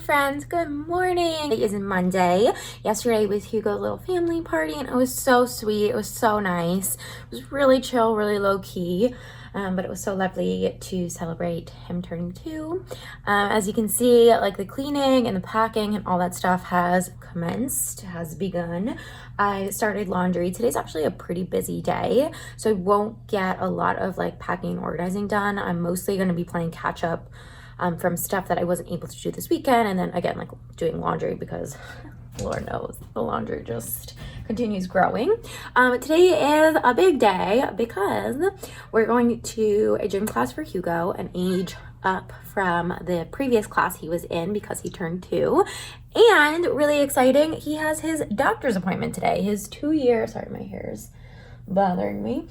friends, good morning. It is Monday. Yesterday was Hugo's little family party and it was so sweet. It was so nice. It was really chill, really low key. But it was so lovely to celebrate him turning 2. As you can see, like the cleaning and the packing and all that stuff has commenced, has begun. I started laundry. Today's actually a pretty busy day, so I won't get a lot of like packing and organizing done. I'm mostly going to be playing catch up from stuff that I wasn't able to do this weekend, and then again like doing laundry because Lord knows the laundry just continues growing. Today is a big day because we're going to a gym class for Hugo, an age up from the previous class he was in because he turned 2. And really exciting, he has his doctor's appointment today. His 2-year, sorry, my hair's bothering me.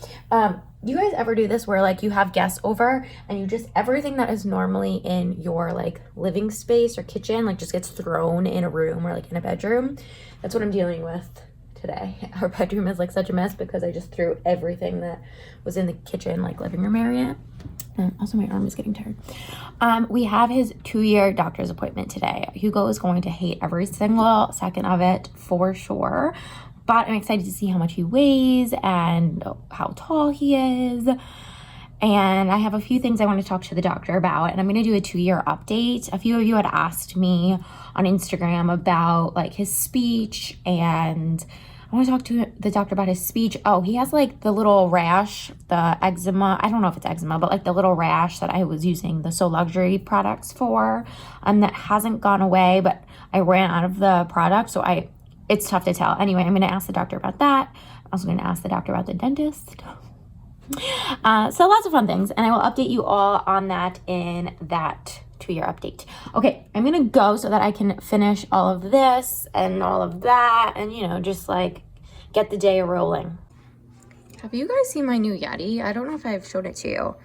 Do you guys ever do this where like you have guests over and you just everything that is normally in your like living space or kitchen like just gets thrown in a room or like in a bedroom? That's what I'm dealing with today. Our bedroom is like such a mess because I just threw everything that was in the kitchen, like living room area. And also my arm is getting tired. We have his 2-year doctor's appointment today. Hugo is going to hate every single second of it for sure. But I'm excited to see how much he weighs and how tall he is. And I have a few things I want to talk to the doctor about. And I'm going to do a 2-year update. A few of you had asked me on Instagram about like his speech. And I want to talk to the doctor about his speech. Oh, he has like the little rash, the eczema. I don't know if it's eczema, but like the little rash that I was using the So Luxury products for. That hasn't gone away, but I ran out of the product. So it's tough to tell. Anyway, I'm going to ask the doctor about that. I'm also going to ask the doctor about the dentist. So lots of fun things. And I will update you all on that in that 2-year update. Okay, I'm going to go so that I can finish all of this and all of that. And, you know, just like get the day rolling. Have you guys seen my new Yeti? I don't know if I've showed it to you.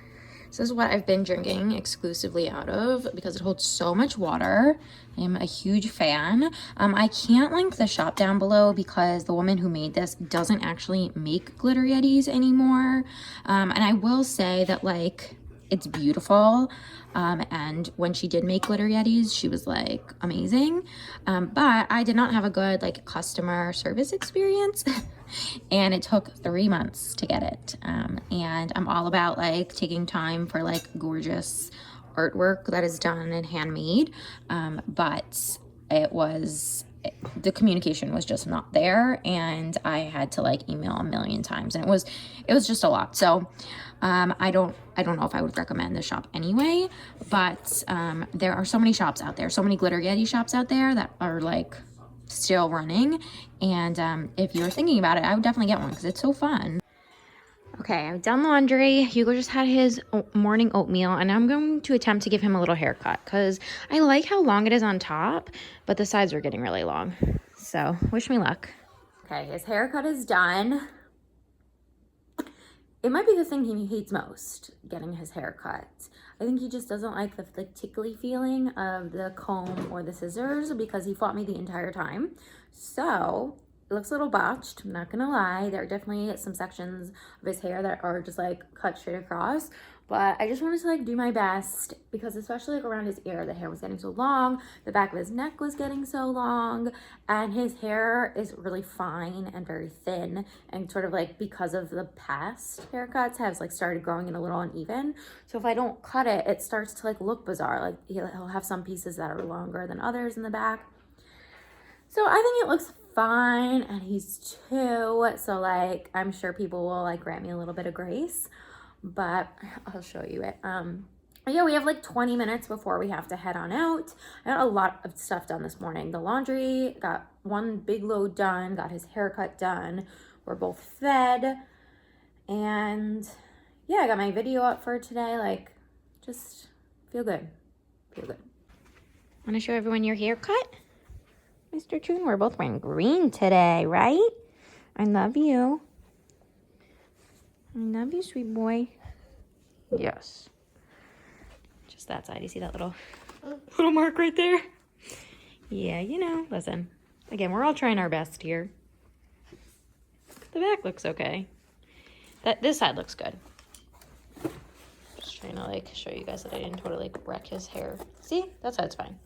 This is what I've been drinking exclusively out of because it holds so much water. I am a huge fan. I can't link the shop down below because the woman who made this doesn't actually make glitter Yetis anymore. And I will say that like it's beautiful. And when she did make glitter Yetis, she was like amazing. But I did not have a good like customer service experience. And it took 3 months to get it. And I'm all about like taking time for like gorgeous artwork that is done and handmade. But the communication was just not there, and I had to like email a million times, and it was just a lot. So I don't know if I would recommend the shop anyway, but there are so many shops out there, so many glitter Yeti shops out there that are like still running. And if you're thinking about it, I would definitely get one because it's so fun. Okay, I've done laundry. Hugo just had his morning oatmeal, and I'm going to attempt to give him a little haircut because I like how long it is on top, but the sides are getting really long. So wish me luck. Okay, his haircut is done. It might be the thing he hates most, getting his hair cut. I think he just doesn't like the tickly feeling of the comb or the scissors because he fought me the entire time. So it looks a little botched, I'm not gonna lie. There are definitely some sections of his hair that are just like cut straight across. But I just wanted to like do my best because especially like around his ear, the hair was getting so long, the back of his neck was getting so long, and his hair is really fine and very thin, and sort of like because of the past haircuts has like started growing in a little uneven. So if I don't cut it, it starts to like look bizarre. Like he'll have some pieces that are longer than others in the back. So I think it looks fine, and he's 2, so like I'm sure people will like grant me a little bit of grace. But I'll show you it. Yeah, we have like 20 minutes before we have to head on out. I got a lot of stuff done this morning. The laundry, got one big load done, got his haircut done. We're both fed. And yeah, I got my video up for today. Like, just feel good. Feel good. Want to show everyone your haircut? Mr. Toon, we're both wearing green today, right? I love you. I love you, sweet boy. Yes. Just that side. You see that little mark right there? Yeah, you know, listen. Again, we're all trying our best here. The back looks okay. This side looks good. Just trying to like show you guys that I didn't totally like wreck his hair. See? That side's fine.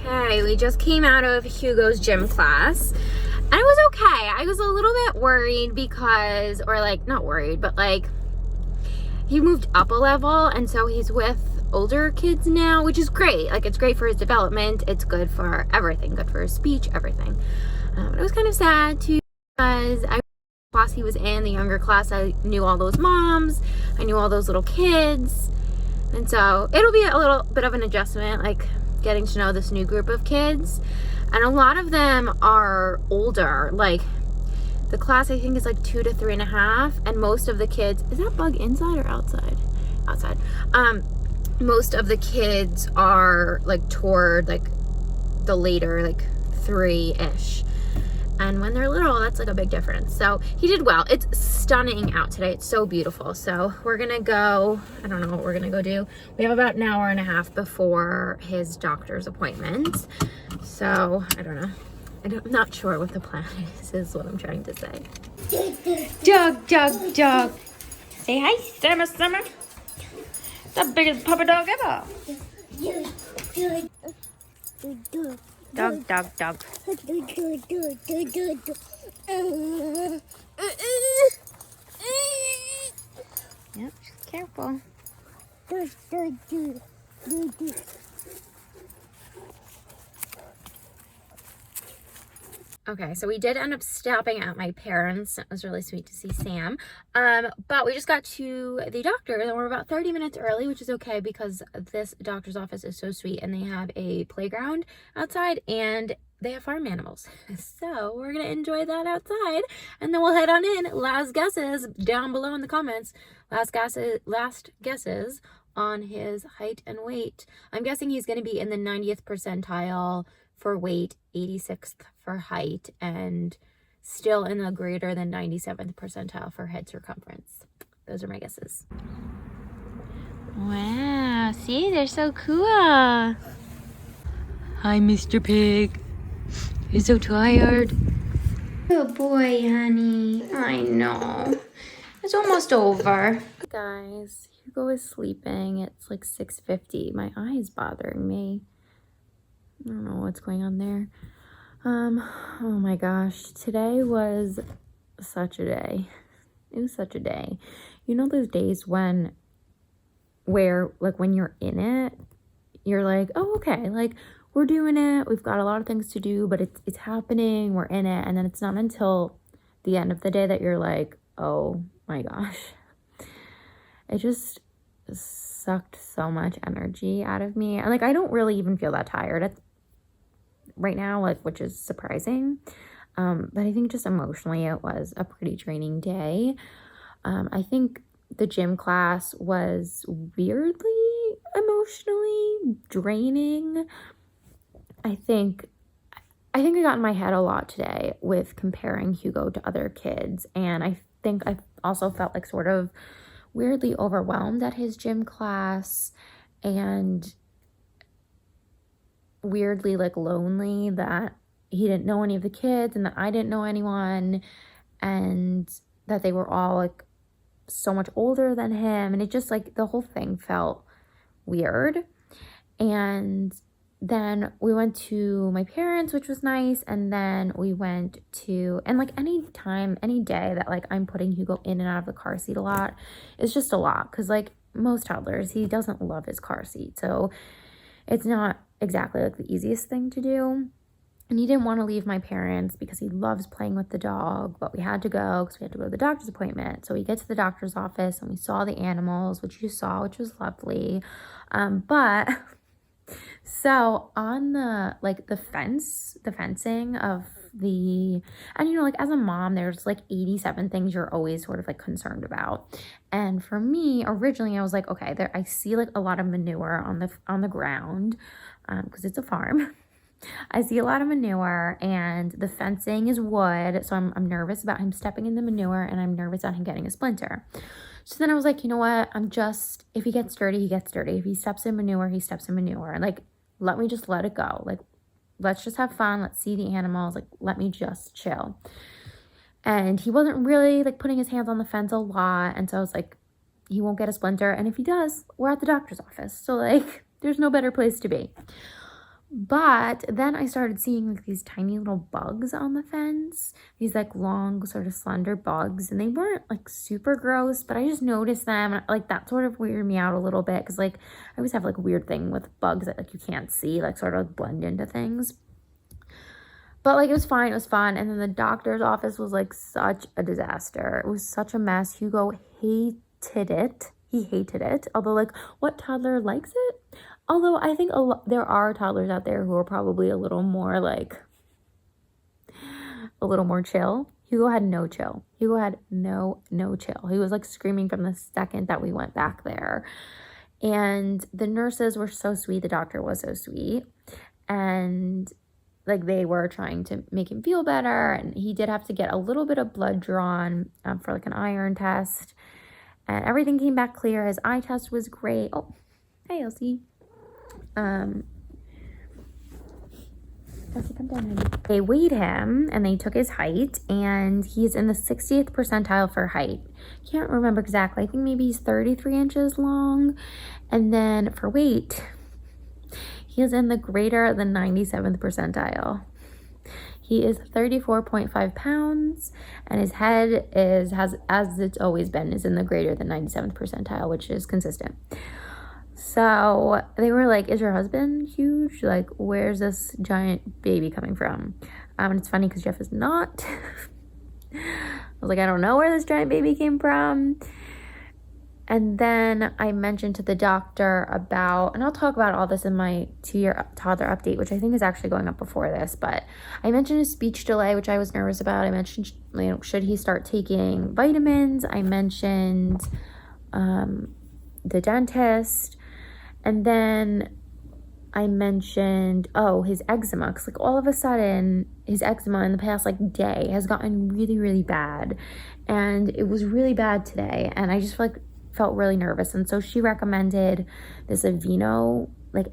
Okay, we just came out of Hugo's gym class and it was okay. I was a little bit worried because, or like, not worried, but like he moved up a level and so he's with older kids now, which is great. Like, it's great for his development. It's good for everything, good for his speech, everything. It was kind of sad too because class he was in, the younger class, I knew all those moms, I knew all those little kids, and so it'll be a little bit of an adjustment, like getting to know this new group of kids. And a lot of them are older. Like, the class I think is like 2 to 3.5, and most of the kids, is that bug inside or outside? Outside. Most of the kids are like toward like the later, like 3-ish. And when they're little, that's like a big difference. So he did well. It's stunning out today. It's so beautiful. So we're gonna go, I don't know what we're gonna go do. We have about an hour and a half before his doctor's appointment. So I don't know. I'm not sure what the plan is what I'm trying to say. Dog, dog, dog. Say hi, Summer, Summer. The biggest puppy dog ever. Dog, dog, dog. Yep, just careful. Okay, so we did end up stopping at my parents'. It was really sweet to see Sam. But we just got to the doctor and we're about 30 minutes early, which is okay because this doctor's office is so sweet and they have a playground outside and they have farm animals. So we're gonna enjoy that outside and then we'll head on in. Last guesses down below in the comments. Last guesses on his height and weight. I'm guessing he's gonna be in the 90th percentile for weight, 86th for height, and still in the greater than 97th percentile for head circumference. Those are my guesses. Wow, see, they're so cool. Hi, Mr. Pig. You're so tired. Good boy, honey. I know. It's almost over. Guys, Hugo is sleeping. It's like 6:50. My eye is bothering me. I don't know what's going on there. Oh my gosh, today was such a day. It was such a day. You know those days where like when you're in it, you're like, oh, okay, like we're doing it. We've got a lot of things to do, but it's happening. We're in it. And then it's not until the end of the day that you're like, oh my gosh. It just sucked so much energy out of me. And like, I don't really even feel that tired right now, like, which is surprising. But I think just emotionally it was a pretty draining day. I think the gym class was weirdly emotionally draining. I think I got in my head a lot today with comparing Hugo to other kids, and I think I also felt like sort of weirdly overwhelmed at his gym class and weirdly like lonely that he didn't know any of the kids and that I didn't know anyone and that they were all like so much older than him, and it just like the whole thing felt weird. And then we went to my parents, which was nice, and then we went to, and like any day that like I'm putting Hugo in and out of the car seat a lot, it's just a lot because like most toddlers, he doesn't love his car seat, so it's not exactly like the easiest thing to do. And he didn't want to leave my parents because he loves playing with the dog, but we had to go because we had to go to the doctor's appointment. So we get to the doctor's office and we saw the animals, which you saw, which was lovely. But so on the like the fencing of the, and you know, like as a mom, there's like 87 things you're always sort of like concerned about. And for me, originally I was like, okay, there I see like a lot of manure on the ground because it's a farm. I see a lot of manure and the fencing is wood, so I'm nervous about him stepping in the manure and I'm nervous about him getting a splinter. So then I was like, you know what, if he gets dirty, he gets dirty. If he steps in manure, he steps in manure. And like, let me just let it go. Like, let's just have fun. Let's see the animals. Like, let me just chill. And he wasn't really like putting his hands on the fence a lot. And so I was like, he won't get a splinter. And if he does, we're at the doctor's office. So like, there's no better place to be. But then I started seeing like these tiny little bugs on the fence, these like long sort of slender bugs, and they weren't like super gross, but I just noticed them. Like that sort of weirded me out a little bit because like I always have like a weird thing with bugs that like you can't see, like sort of blend into things. But like it was fine, it was fun. And then the doctor's office was like such a disaster. It was such a mess. Hugo hated it. He hated it. Although like what toddler likes it? Although I think there are toddlers out there who are probably a little more chill. Hugo had no chill. Hugo had no chill. He was like screaming from the second that we went back there. And the nurses were so sweet. The doctor was so sweet. And like they were trying to make him feel better. And he did have to get a little bit of blood drawn for like an iron test. And everything came back clear. His eye test was great. Oh, hey, Elsie. Elsie, come down, honey. They weighed him and they took his height, and he's in the 60th percentile for height. Can't remember exactly. I think maybe he's 33 inches long. And then for weight, he is in the greater than 97th percentile. He is 34.5 pounds, and his head has as it's always been, is in the greater than 97th percentile, which is consistent. So they were like, is your husband huge? Like, where's this giant baby coming from? And it's funny because Jeff is not. I was like, I don't know where this giant baby came from. And then I mentioned to the doctor about, and I'll talk about all this in my 2-year toddler update, which I think is actually going up before this, but I mentioned a speech delay, which I was nervous about. I mentioned, should he start taking vitamins? I mentioned the dentist. And then I mentioned, his eczema. Because like all of a sudden, his eczema in the past like day has gotten really, really bad. And it was really bad today. And I just felt really nervous. And so she recommended this Aveeno like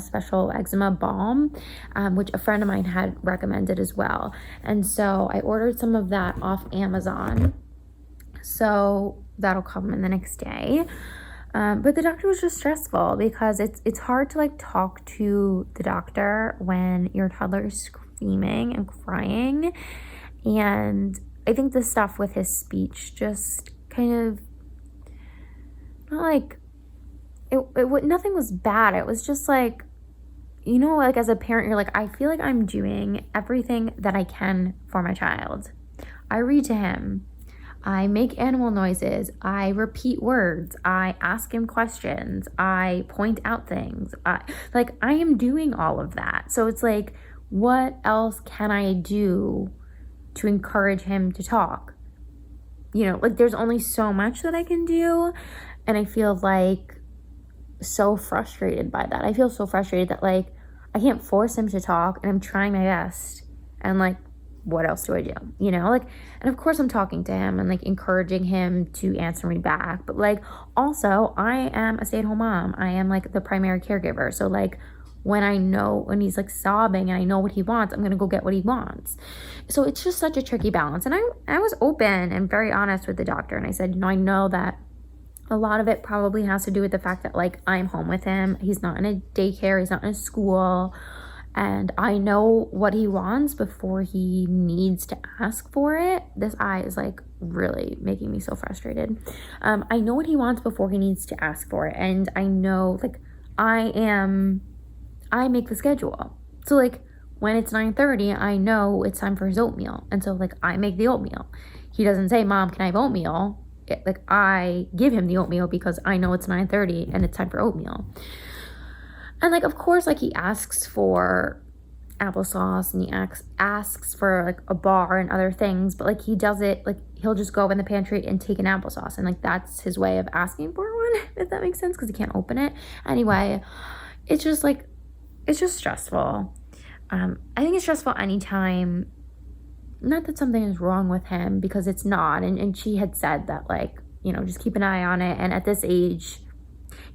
special eczema balm, which a friend of mine had recommended as well. And so I ordered some of that off Amazon. So that'll come in the next day. But the doctor was just stressful because it's hard to like talk to the doctor when your toddler is screaming and crying. And I think the stuff with his speech just kind of not like nothing was bad. It was just like, like as a parent, you're like, I feel like I'm doing everything that I can for my child. I read to him. I make animal noises. I repeat words. I ask him questions. I point out things. I am doing all of that. So it's like, what else can I do to encourage him to talk? There's only so much that I can do. And I feel like so frustrated by that. I feel so frustrated that like, I can't force him to talk, and I'm trying my best. And like, what else do I do? And of course I'm talking to him and like encouraging him to answer me back. But like, also I am a stay-at-home mom. I am like the primary caregiver. So like when he's like sobbing and I know what he wants, I'm going to go get what he wants. So it's just such a tricky balance. And I was open and very honest with the doctor. And I said, I know that a lot of it probably has to do with the fact that like I'm home with him. He's not in a daycare. He's not in a school. And I know what he wants before he needs to ask for it. This eye is like really making me so frustrated. I know what he wants before he needs to ask for it. And I know like I make the schedule. So like when it's 9:30, I know it's time for his oatmeal. And so like I make the oatmeal. He doesn't say, Mom, can I have oatmeal? I give him the oatmeal because I know it's 9:30 and it's time for oatmeal. And like, of course, like he asks for applesauce and he asks for like a bar and other things, but like he does it, like he'll just go in the pantry and take an applesauce. And like, that's his way of asking for one, if that makes sense, because he can't open it. Anyway, it's just stressful. I think it's stressful anytime, not that something is wrong with him, because it's not. And she had said that like, just keep an eye on it. And at this age,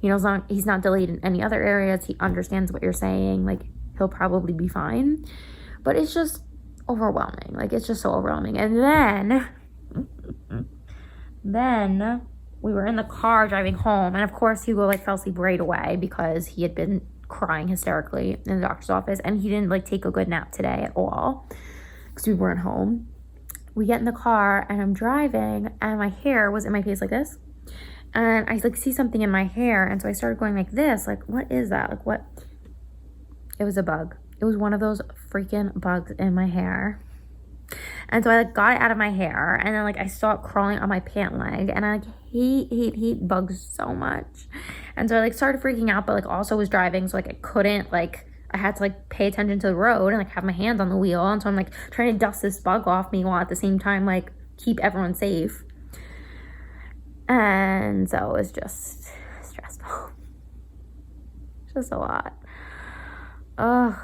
as long he's not delayed in any other areas, he understands what you're saying, like he'll probably be fine. But it's just overwhelming. Like it's just so overwhelming. And then we were in the car driving home, and of course Hugo like fell asleep right away because he had been crying hysterically in the doctor's office, and he didn't like take a good nap today at all because we weren't home. We get in the car and I'm driving, and my hair was in my face like this, and I like see something in my hair, and so I started going like this, like, what is that? Like, what? It was a bug. It was one of those freaking bugs in my hair. And so I like got it out of my hair, and then like I saw it crawling on my pant leg, and I like hate bugs so much. And so I like started freaking out, but like also was driving, so like I couldn't, like I had to like pay attention to the road and like have my hands on the wheel. And so I'm like trying to dust this bug off me while at the same time like keep everyone safe. And so it was just stressful. Just a lot. Ugh.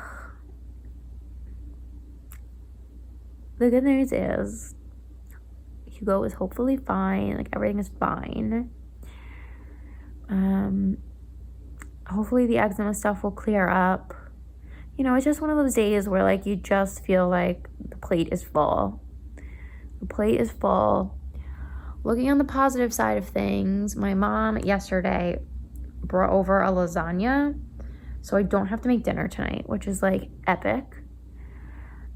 The good news is Hugo is hopefully fine. Like, everything is fine. Hopefully the eczema stuff will clear up. You know, it's just one of those days where like you just feel like the plate is full. The plate is full. Looking on the positive side of things, my mom yesterday brought over a lasagna, so I don't have to make dinner tonight, which is like epic.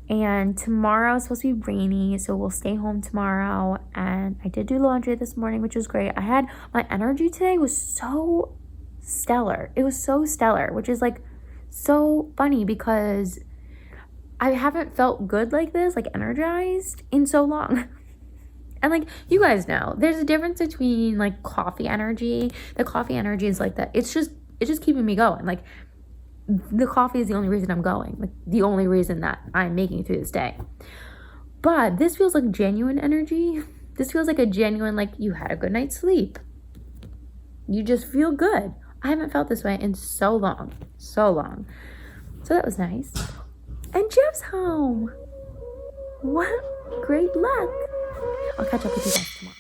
And tomorrow is supposed to be rainy, so we'll stay home tomorrow. And I did do laundry this morning, which was great. My energy today was so stellar. It was so stellar, which is like so funny because I haven't felt good like this, like energized, in so long. And like, you guys know, there's a difference between like coffee energy. The coffee energy is like that. It's just keeping me going. Like, the coffee is the only reason I'm going, like the only reason that I'm making it through this day. But this feels like genuine energy. This feels like a genuine, like, you had a good night's sleep. You just feel good. I haven't felt this way in so long. So that was nice. And Jeff's home. What great luck. I'll catch up with you guys tomorrow.